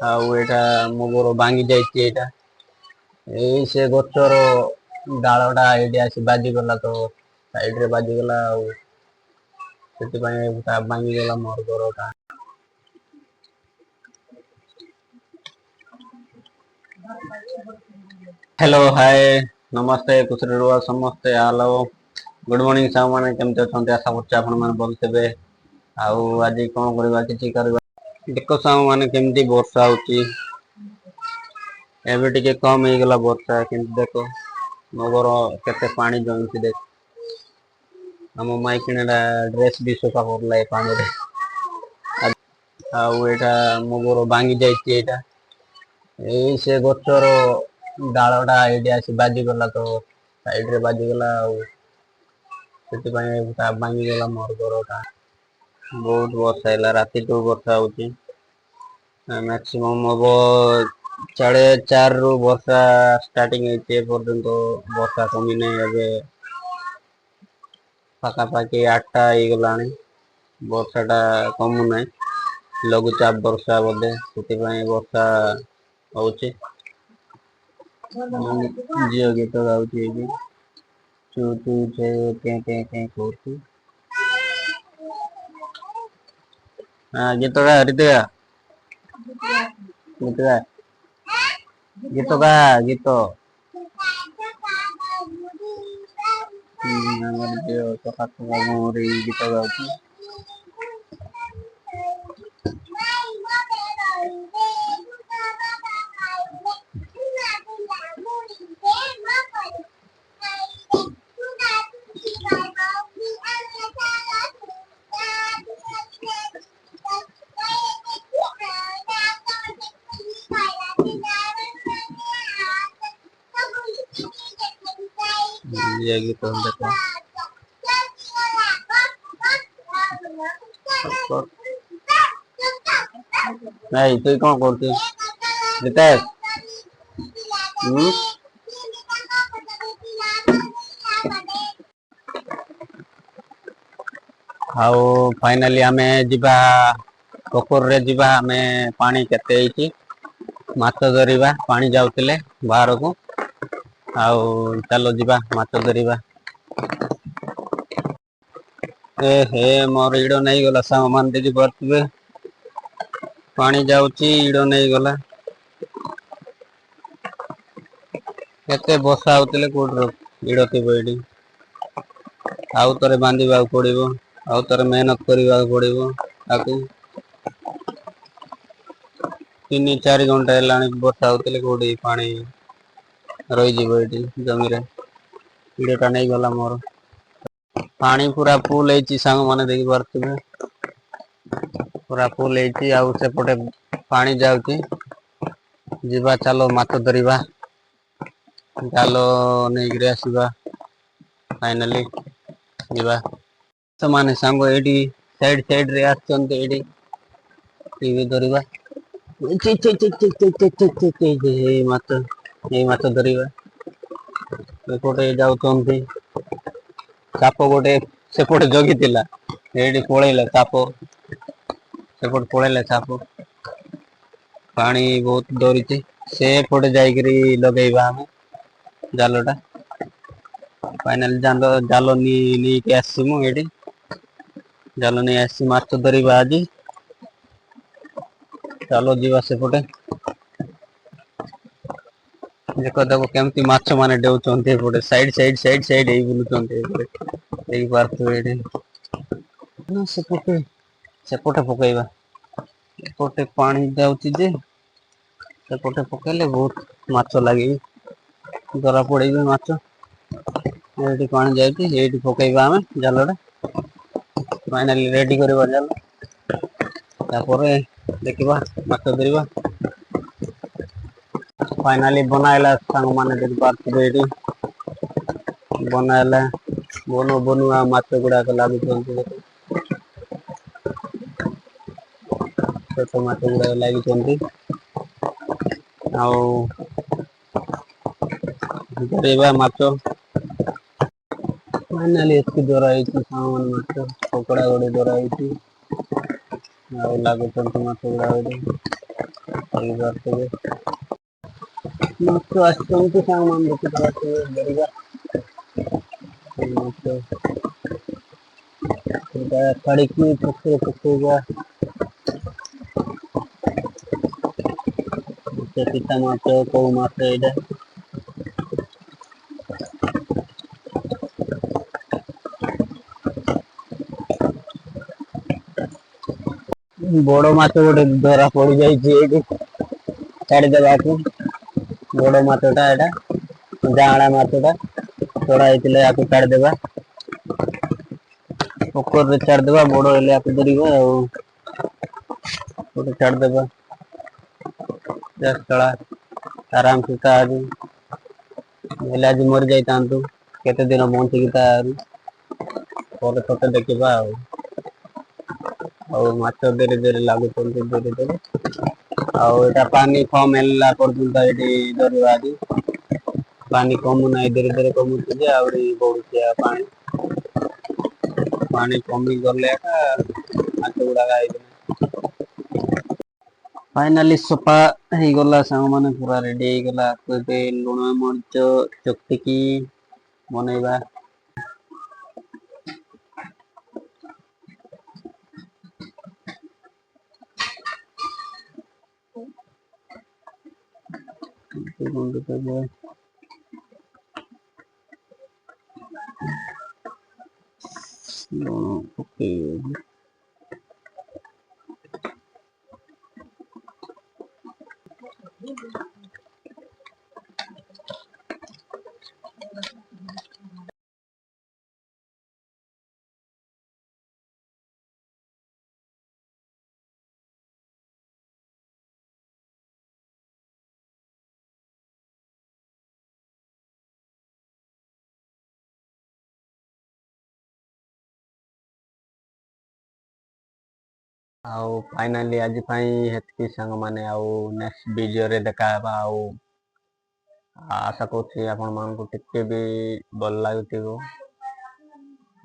ଆଉ ଏଇଟା ମୋ ଗୋର ଭାଙ୍ଗି ଯାଇଛି। ଏଇଟା ଏଇ ସେ ଗଛର ଡାଳଟା ଏଇଠି ଆସି ବାଜିଗଲା ତ ସାଇଡରେ ବାଜିଗଲା ଆଉ ସେଥିପାଇଁ ଭାଙ୍ଗିଗଲା ମୋର ଗୋରଟା। हेलो हाय नमस्ते कुशल रुआ समस्ते हेलो गुड मॉर्निंग साहब माने केमते अछंते आशा करछ आपण माने भल थेबे। आउ आज कोन करबा किछि करबा देखो साहब माने केमती वर्षा होची एबे टिके कम हे गेला वर्षा किंतु देखो मगर केते पानी जमछि देख हम माई किनेडा ड्रेस भी सुखा पड़ला ए पानी रे। आउ एटा मो गोर भांगी जाईछि। एटा एई से गछर डालटा एठी आसी बाजीगला तो साइड रे बाजीगला ଆଉ ସେଥିପାଇଁ ଭାଙ୍ଗିଗଲା ମୋର ଗୋରଟା। ବହୁତ ବର୍ଷା ହେଲା ରାତିଠୁ ବର୍ଷା ହଉଛି ମ୍ୟାକ୍ସିମମ୍ ହବ 4:30 ରୁ ବର୍ଷା ଷ୍ଟାର୍ଟିଂ ହେଇଛି ଏପର୍ଯ୍ୟନ୍ତ ବର୍ଷା କମି ନାହିଁ। ଏବେ ପାଖାପାଖି 8ଟା ହେଇଗଲାଣି ବର୍ଷା ଟା କମୁ ନାହିଁ। ଲଘୁଚାପ ବର୍ଷା ବୋଧେ ସେଥିପାଇଁ ବର୍ଷା ହଉଛି। ଝିଅ ଗୀତ ଗାଉଛି ଏଇଠି ଚୁ ଚୁ ଚେଁ କେଁ କେଁ କରୁଛି। हाँ गीत गा रीतिका गीत गा गीत गा गीत ଆମର ଝିଅ ସକାଳ ସକାଳ ମୋର ଏଇ ଗୀତ ଗାଉଛି। ये गीत देखो नहीं तु कौन करती रितेश ଆଉ ଫାଇନାଲି ଆମେ ଯିବା ପୋଖରୀରେ ଯିବା। ଆମେ ପାଣି କେତେ ହେଇଛି ମାଛ ଧରିବା ପାଣି ଯାଉଥିଲେ ବାହାରକୁ ଆଉ ଚାଲ ଯିବା ମାଛ ଧରିବା। ଏ ହେ ମୋର ଇଡ ନେଇଗଲା ସାଙ୍ଗ ମାନ ଦେଖି ପାରୁଥିବେ ପାଣି ଯାଉଛି ଇଡ ନେଇଗଲା। କେତେ ବର୍ଷା ହଉଥିଲେ କୋଉଠି ଇଡ ଥିବ ଏଇଠି ଆଉ ଥରେ ବାନ୍ଧିବାକୁ ପଡିବ ଆଉ ଥରେ ମେହନତ କରିବାକୁ ପଡିବ ତାକୁ 3-4 ଘଣ୍ଟା ହେଲାଣି ବର୍ଷା ହଉଥିଲେ କୋଉଠି ପାଣି ରହିଯିବ ଏଇଠି ଜମିରେ ଇଡଟା ନେଇଗଲା ମୋର। ପାଣି ପୁରା ଫୁଲ ହେଇଛି ସାଙ୍ଗ ମାନେ ଦେଖି ପାରୁଥିବେ ପୁରା ଫୁଲ ହେଇଛି ଆଉ ସେପଟେ ପାଣି ଯାଉଛି ଯିବା ଚାଲ ମାଛ ଧରିବା ଜାଲ ନେଇକିରି ଆସିବା ଫାଇନାଲି ଯିବା। ସେମାନେ ସାଙ୍ଗ ଏଇଠି ସାଇଡ ରେ ଆସିଛନ୍ତି ଏଇଠି ଟିଭି ଧରିବା ଏଇ ମାଛ ଧରିବା ଏପଟେ ଯାଉଛନ୍ତି ସାପ ଗୋଟେ ସେପଟେ ଜଗିଥିଲା ଏଇଠି ପଳେଇଲା ସାପ ସେପଟେ ପଳେଇଲା ସାପ ପାଣି ବହୁତ ଡରିଛି ସେପଟେ ଯାଇକିରି ଲଗେଇବା ଆମେ ଜାଲଟା ଫାଇନାଲି ଜାଲ ନେଇକି ଆସିମୁ ଏଇଠି ଜାଲ ନେଇ ଆସି ମାଛ ଧରିବା ଆଜି ଚାଲ ଯିବା ସେପଟେ ଦେଖ ଦେଖ କେମିତି ମାଛ ମାନେ ଡେଉଁଛନ୍ତି ଏପଟେ ସାଇଡ ହେଇ ବୁଲୁଛନ୍ତି ଏପଟେ ଦେଇପାରୁଥିବେ ଏଇଠି ସେପଟେ ପକେଇବା ଏପଟେ ପାଣି ଯାଉଛି ଯେ ସେପଟେ ପକେଇଲେ ବହୁତ ମାଛ ଲାଗିବି ଧରା ପଡିବେ ମାଛ ଏଇଠି ପାଣି ଯାଇଛି ଏଇଠି ପକେଇବା ଆମେ ଜାଲଟା ଫାଇନାଲି ରେଡି କରିବା ଜାଲ ତାପରେ ଦେଖିବା ମାଛ ଧରିବା ଫାଇନାଲି ବନାଇଲା ସାଙ୍ଗ ମାନେ ଦେଖିପାରୁଥିବେ ଏଇଠି ବନାଇଲା ବନୁଆ ମାଛ ଗୁଡାକ ଲାଗୁଛନ୍ତି ଛୋଟ ମାଛ ଗୁଡାକ ଲାଗିଛନ୍ତି ଆଉ ଧରିବା ମାଛ ଫାଇନାଲି ଏତିକି ଧରା ହେଇଛି ସାଙ୍ଗମାନେ ମାଛ କଙ୍କଡା ଗୋଟେ ଧରା ହେଇଛି ଆଉ ଲାଗୁଛନ୍ତି ମାଛ ଗୁଡା ଏଇଠି ଦେଖିପାରୁଥିବେ ମାଛ ଆସିଛନ୍ତି ସାଙ୍ଗମାନେ ଦେଖିପାରୁଥିବେ ବଢିଆ ମାଛ ଏଇଟା ଛାଡିକି ପକେଇବା ପିତା ମାଛ କୋଉ ମାଛ ଏଇଟା ବଡ ମାଛ ଗୋଟେ ଧରା ପଡି ଯାଇଛି ଏଇଠି ଛାଡିଦେବାକୁ ବଡ ମାଛଟା ଏଇଟା ଜାଆଁଳା ମାଛଟା ଛଡା ହେଇଥିଲେ ୟାକୁ ଛାଡିଦେବା ପୋଖରୀରେ ଛାଡିଦେବା ବଡ ହେଲେ ୟାକୁ ଧରିବା ଆଉ ଗୋଟେ ଛାଡିଦେବା ଚଳା ଆରାମ ସେ ତା ହେଲେ ଆଜି ମରି ଯାଇଥାନ୍ତୁ କେତେ ଦିନ ବଞ୍ଚିକି ତା ପରେ ତତେ ଦେଖିବା ଆଉ ମାଛ ଧୀରେ ଧୀରେ ଲାଗୁଛନ୍ତି ଧୀରେ ଧୀରେ ଆଉ ଏଇଟା ପାନି କମ ହେଲା ପର୍ଯ୍ୟନ୍ତ ଏଇଠି ଧରିବା ଆଜି ପାନି କମୁ ନାହିଁ ଧୀରେ ଧୀରେ କମୁଛି ଯେ ଆହୁରି ବଢୁଛି ପାଣି କମି ଗଲେ ମାଛ ଗୁଡାକ ଫାଇନାଲି ସଫା ହେଇଗଲା ସାଙ୍ଗମାନେ ପୁରା ରେଡି ହେଇଗଲା ଏବେ ଲୁଣ ମରିଚ ଚକଟିକି ବନେଇବା ଲୁଣ ଆଉ ଫାଇନାଲି ଆଜି ପାଇଁ ହେତିକି ସାଙ୍ଗମାନେ ଆଉ ନେକ୍ସଟ ଭିଡିଓରେ ଦେଖାହେବା ଆଉ ଆଶା କରୁଛି ଆପଣ ମାନଙ୍କୁ ଟିକେ ବି ଭଲ ଲାଗୁଥିବ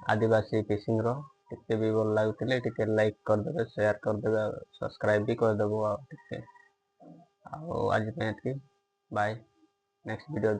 ଆଦିବାସୀ ଫିସିଂର ଟିକେ ବି ଭଲ ଲାଗୁଥିଲେ ଟିକେ ଲାଇକ୍ କରିଦେବେ ସେୟାର କରିଦେବେ ସବସ୍କ୍ରାଇବ ବି କରିଦେବୁ ଆଉ ଟିକେ ଆଉ ଆଜି ପାଇଁ ଏତିକି ବାଏ ନେକ୍ସଟ ଭିଡିଓ